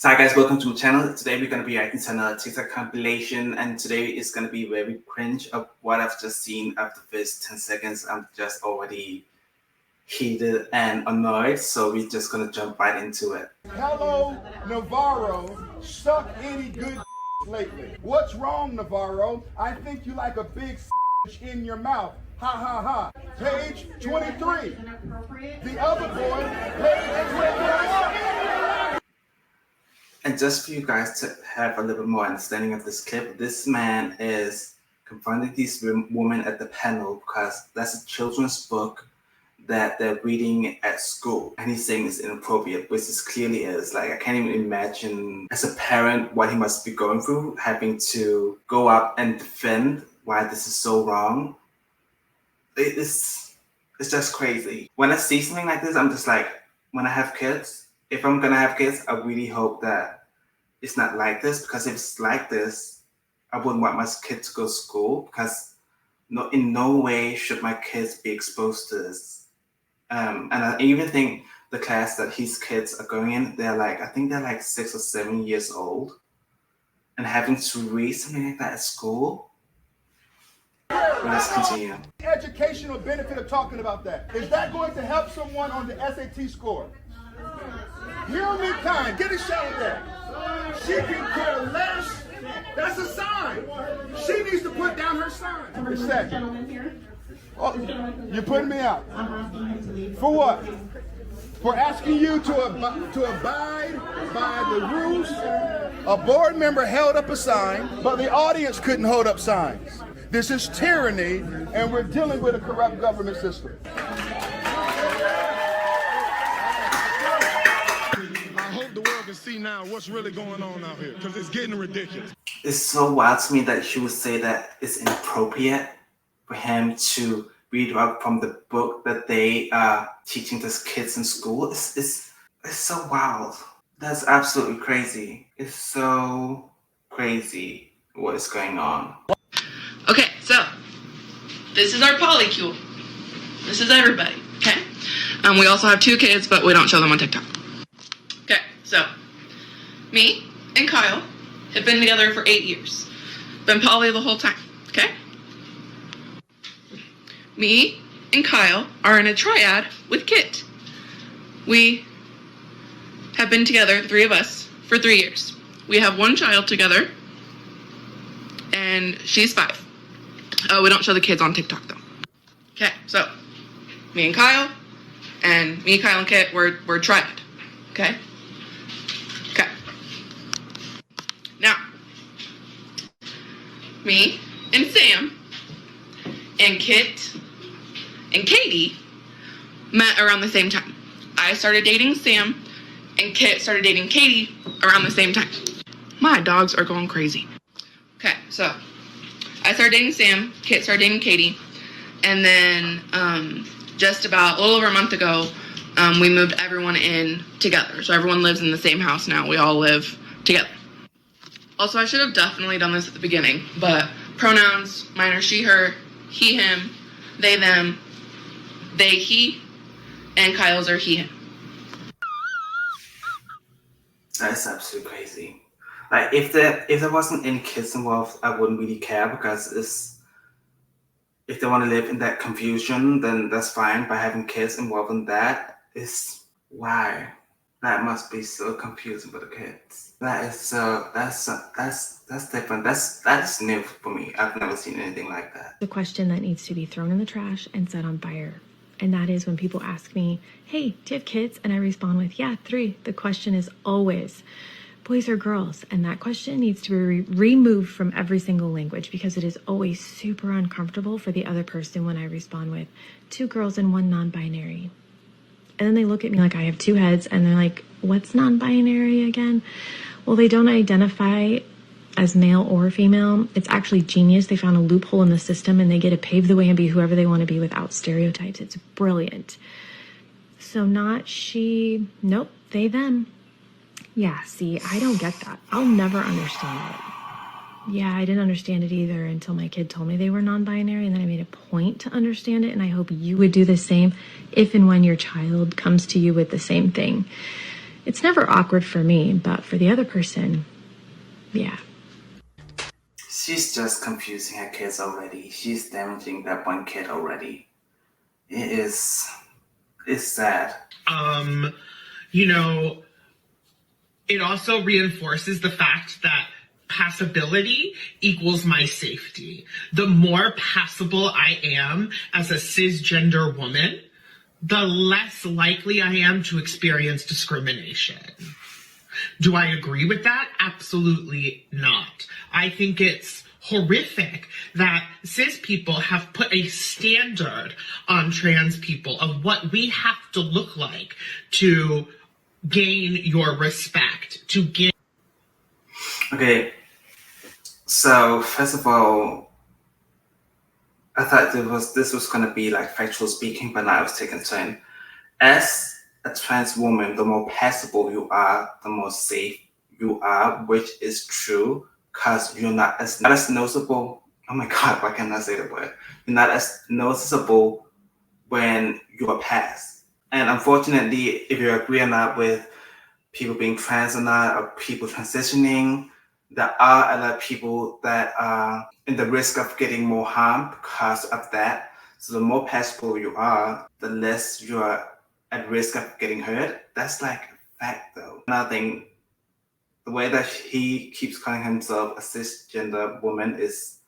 So hi guys, welcome to my channel. Today we're going to be reacting to another TikTok compilation, and today is going to be very cringe of what I've just seen after the first 10 seconds. I'm just already heated and annoyed, so we're just going to jump right into it. Hello, Navarro. Suck any good lately. What's wrong, Navarro? I think you like a big in your mouth. Ha ha ha. Page 23. The other boy, page 24. And just for you guys to have a little bit more understanding of this clip, this man is confronting these women at the panel because that's a children's book that they're reading at school, and he's saying it's inappropriate, which this clearly is. Like, I can't even imagine as a parent what he must be going through, having to go up and defend why this is so wrong. It's just crazy. When I see something like this, I'm just like, when I have kids, if I'm gonna have kids, I really hope that it's not like this, because if it's like this, I wouldn't want my kids to go to school, because in no way should my kids be exposed to this. And I even think the class that his kids are going in, I think they're like 6 or 7 years old, and having to read something like that at school. Let's continue. Educational benefit of talking about that. Is that going to help someone on the SAT score? Hear me kind. Get a shot of that. She can care less. That's a sign. She needs to put down her sign. A second. Oh, you're putting me out. For what? For asking you to abide by the rules. A board member held up a sign, but the audience couldn't hold up signs. This is tyranny, and we're dealing with a corrupt government system. See now what's really going on out here, because it's getting ridiculous. It's so wild to me that she would say that it's inappropriate for him to read up from the book that they are teaching these kids in school. It's so wild. That's absolutely crazy. It's so crazy what is going on. Okay, so this is our polycule. This is everybody, okay? We also have 2 kids, but we don't show them on TikTok. Okay, so me and Kyle have been together for 8 years. Been poly the whole time, okay? Me and Kyle are in a triad with Kit. We have been together, the 3 of us, for 3 years. We have 1 child together, and she's 5. We don't show the kids on TikTok, though. Okay, so me and Kyle, and Kyle, and Kit, we're triad, okay? Okay. Now, me and Sam and Kit and Katie met around the same time. I started dating Sam, and Kit started dating Katie around the same time. My dogs are going crazy. Okay, so I started dating Sam, Kit started dating Katie, and then just about a little over a month ago, we moved everyone in together. So everyone lives in the same house now. We all live together. Also, I should have definitely done this at the beginning, but pronouns, mine are she, her, he, him, they, them, they, he, and Kyle's are he, him. That's absolutely crazy. Like, if there wasn't any kids involved, I wouldn't really care, because if they want to live in that confusion, then that's fine. By having kids involved in that, is why that must be so confusing for the kids. That's different. That is new for me. I've never seen anything like that. The question that needs to be thrown in the trash and set on fire. And that is when people ask me, hey, do you have kids? And I respond with, yeah, 3. The question is always, boys or girls? And that question needs to be removed from every single language, because it is always super uncomfortable for the other person when I respond with 2 girls and 1 non-binary. And then they look at me like I have 2 heads, and they're like, what's non-binary again? Well, they don't identify as male or female. It's actually genius. They found a loophole in the system, and they get to pave the way and be whoever they want to be without stereotypes. It's brilliant. So not she, nope, they, them. Yeah, see, I don't get that. I'll never understand it. Yeah, I didn't understand it either until my kid told me they were non-binary, and then I made a point to understand it, and I hope you would do the same if and when your child comes to you with the same thing. It's never awkward for me, but for the other person, yeah. She's just confusing her kids already. She's damaging that one kid already. It's sad. You know, it also reinforces the fact that passability equals my safety. The more passable I am as a cisgender woman, the less likely I am to experience discrimination. Do I agree with that? Absolutely not. I think it's horrific that cis people have put a standard on trans people of what we have to look like to gain your respect, to gain. Okay, so first of all, I thought this was gonna be like factual speaking, but now I was taking a turn. As a trans woman, the more passable you are, the more safe you are, which is true, because you're not as noticeable. Oh my God, why can't I say the word? You're not as noticeable when you are past. And unfortunately, if you agree or not with people being trans or not, or people transitioning, there are a lot of people that are in the risk of getting more harm because of that. So the more passable you are, the less you are at risk of getting hurt. That's like a fact though. Nothing. The way that he keeps calling himself a cisgender woman is,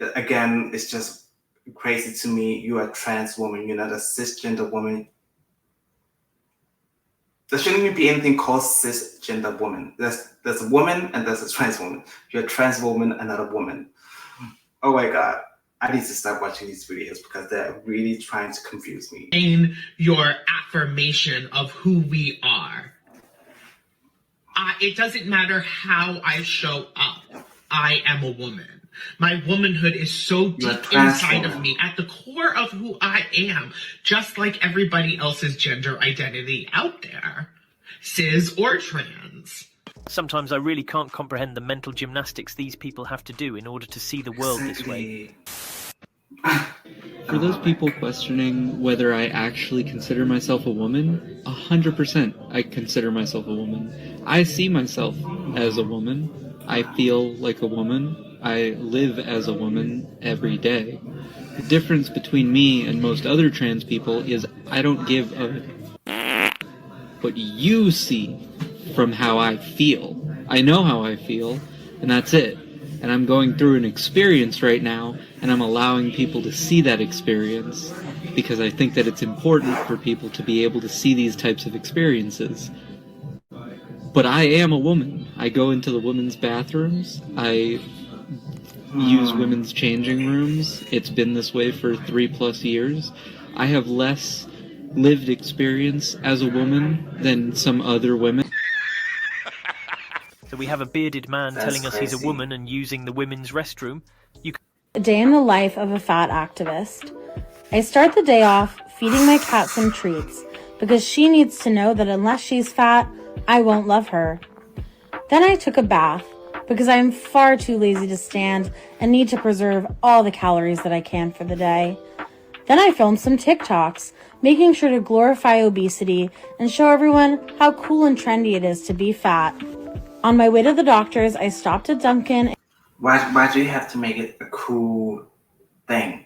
again, it's just crazy to me. You are a trans woman. You're not a cisgender woman. There shouldn't even be anything called cisgender woman. There's a woman and there's a trans woman. You're a trans woman and not a woman. Oh my God. I need to stop watching these videos because they're really trying to confuse me. In your affirmation of who we are. It doesn't matter how I show up. I am a woman. My womanhood is so deep inside of me, at the core of who I am, just like everybody else's gender identity out there, cis or trans. Sometimes I really can't comprehend the mental gymnastics these people have to do in order to see the world this way. For those people questioning whether I actually consider myself a woman, 100% I consider myself a woman. I see myself as a woman. I feel like a woman. I live as a woman every day. The difference between me and most other trans people is I don't give a what you see from how I feel. I know how I feel, and that's it. And I'm going through an experience right now, and I'm allowing people to see that experience because I think that it's important for people to be able to see these types of experiences. But I am a woman. I go into the women's bathrooms. I use women's changing rooms. It's been this way for 3+ years. I have less lived experience as a woman than some other women. So we have a bearded man telling us he's a woman and using the women's restroom. A day in the life of a fat activist. I start the day off feeding my cat some treats because she needs to know that unless she's fat, I won't love her. Then I took a bath because I am far too lazy to stand and need to preserve all the calories that I can for the day. Then I filmed some TikToks, making sure to glorify obesity and show everyone how cool and trendy it is to be fat. On my way to the doctor's, I stopped at Dunkin'. Why do you have to make it a cool thing?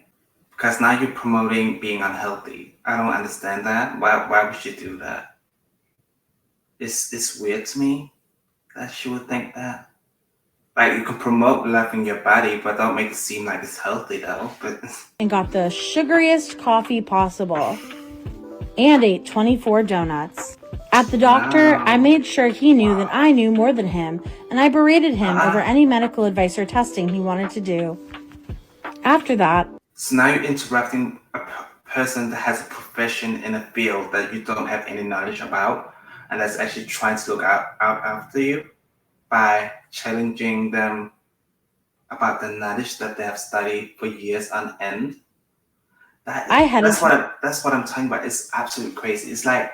Because now you're promoting being unhealthy. I don't understand that. Why would you do that? It's weird to me that she would think that. Like, you can promote loving your body, but don't make it seem like it's healthy though. But And got the sugariest coffee possible. And ate 24 donuts. At the doctor, I made sure he knew that I knew more than him, and I berated him over any medical advice or testing he wanted to do. After that... So now you're interrupting a person that has a profession in a field that you don't have any knowledge about, and that's actually trying to look out after you by challenging them about the knowledge that they have studied for years on end. That's what I'm talking about. It's absolutely crazy. It's like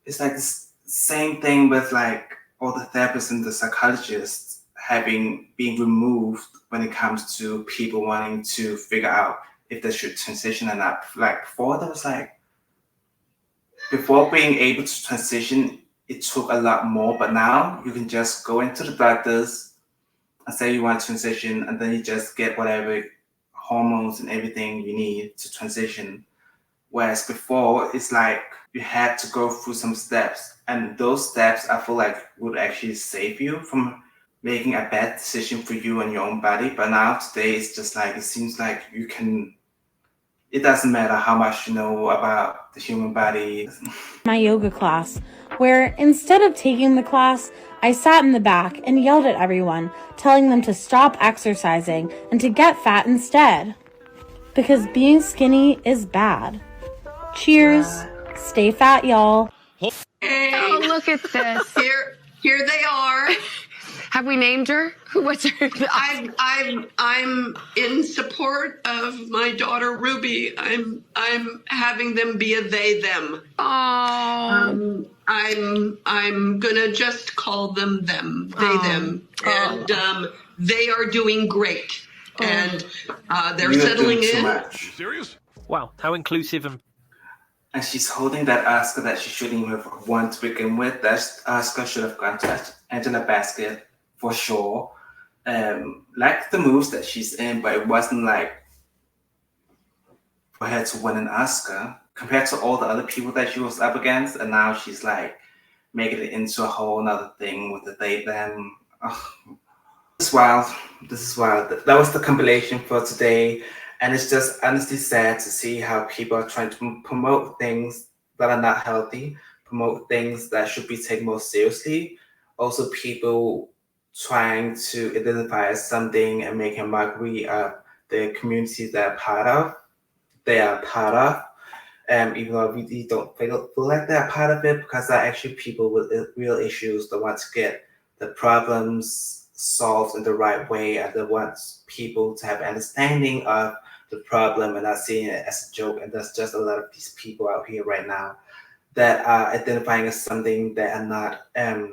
the same thing with like all the therapists and the psychologists being removed when it comes to people wanting to figure out if they should transition or not. Like before, there was like, before being able to transition, it took a lot more, but now you can just go into the doctors and say you want to transition, and then you just get whatever hormones and everything you need to transition. Whereas before, it's like you had to go through some steps, and those steps I feel like would actually save you from making a bad decision for you and your own body. But now today, it's just like it seems like you can. It doesn't matter how much you know about the human body. My yoga class, where instead of taking the class, I sat in the back and yelled at everyone, telling them to stop exercising and to get fat instead. Because being skinny is bad. Cheers. Stay fat, y'all. Oh, look at this. Here they are. Have we named her? What's her? I'm in support of my daughter Ruby. I'm having them be a they them. Oh. I'm gonna just call them they them, and they are doing great, and they're settling in. Much. Serious? Wow, how inclusive And she's holding that Oscar that she shouldn't even have won to begin with. That Oscar should have gone to Angela Basket for sure. Like the moves that she's in, but it wasn't like for her to win an Oscar compared to all the other people that she was up against. And now she's like making it into a whole nother thing with the they them. Oh, this is wild. This is wild. That was the compilation for today. And it's just honestly sad to see how people are trying to promote things that are not healthy, promote things that should be taken more seriously. Also, people trying to identify as something and make a mockery of the community they are part of. Even though we really don't feel like they're part of it, because they're actually people with real issues that want to get the problems solved in the right way, and that want people to have understanding of the problem and not seeing it as a joke. And there's just a lot of these people out here right now that are identifying as something that are not are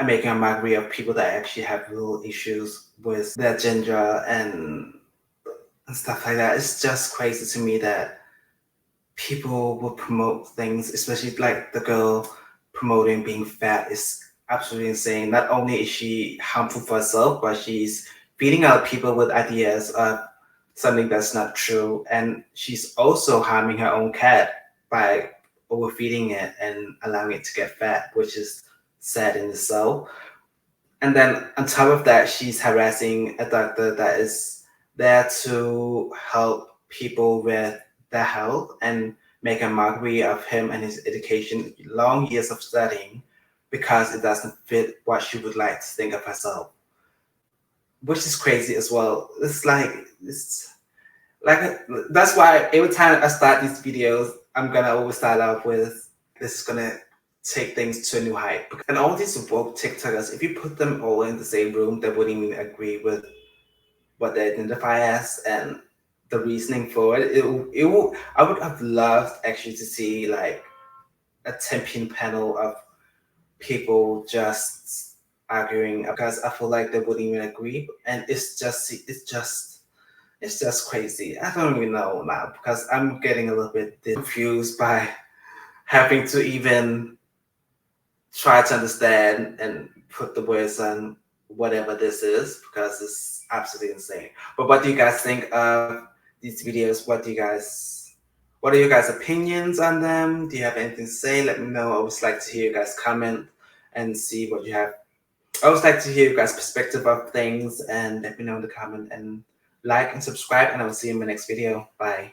making a mockery of people that actually have real issues with their gender and stuff like that. It's just crazy to me that people will promote things, especially like the girl promoting being fat is absolutely insane. Not only is she harmful for herself, but she's feeding other people with ideas of something that's not true. And she's also harming her own cat by overfeeding it and allowing it to get fat, which is sad in itself. And then on top of that, she's harassing a doctor that is there to help people with their health and make a mockery of him and his education, long years of studying, because it doesn't fit what she would like to think of herself, which is crazy as well. It's like that's why every time I start these videos, I'm gonna always start off with this is gonna take things to a new height. And all these woke TikTokers, if you put them all in the same room, they wouldn't even agree with what they identify as and the reasoning for it. I would have loved actually to see like a 10-pin panel of people just arguing, because I feel like they wouldn't even agree. And it's just crazy. I don't even know now, because I'm getting a little bit confused by having to even try to understand and put the words on whatever this is, because it's absolutely insane. But what do you guys think of these videos? What are your guys' opinions on them? Do you have anything to say? Let me know. I always like to hear you guys comment and see what you have. I always like to hear you guys' perspective of things, and let me know in the comment, and like and subscribe, and I will see you in my next video. Bye.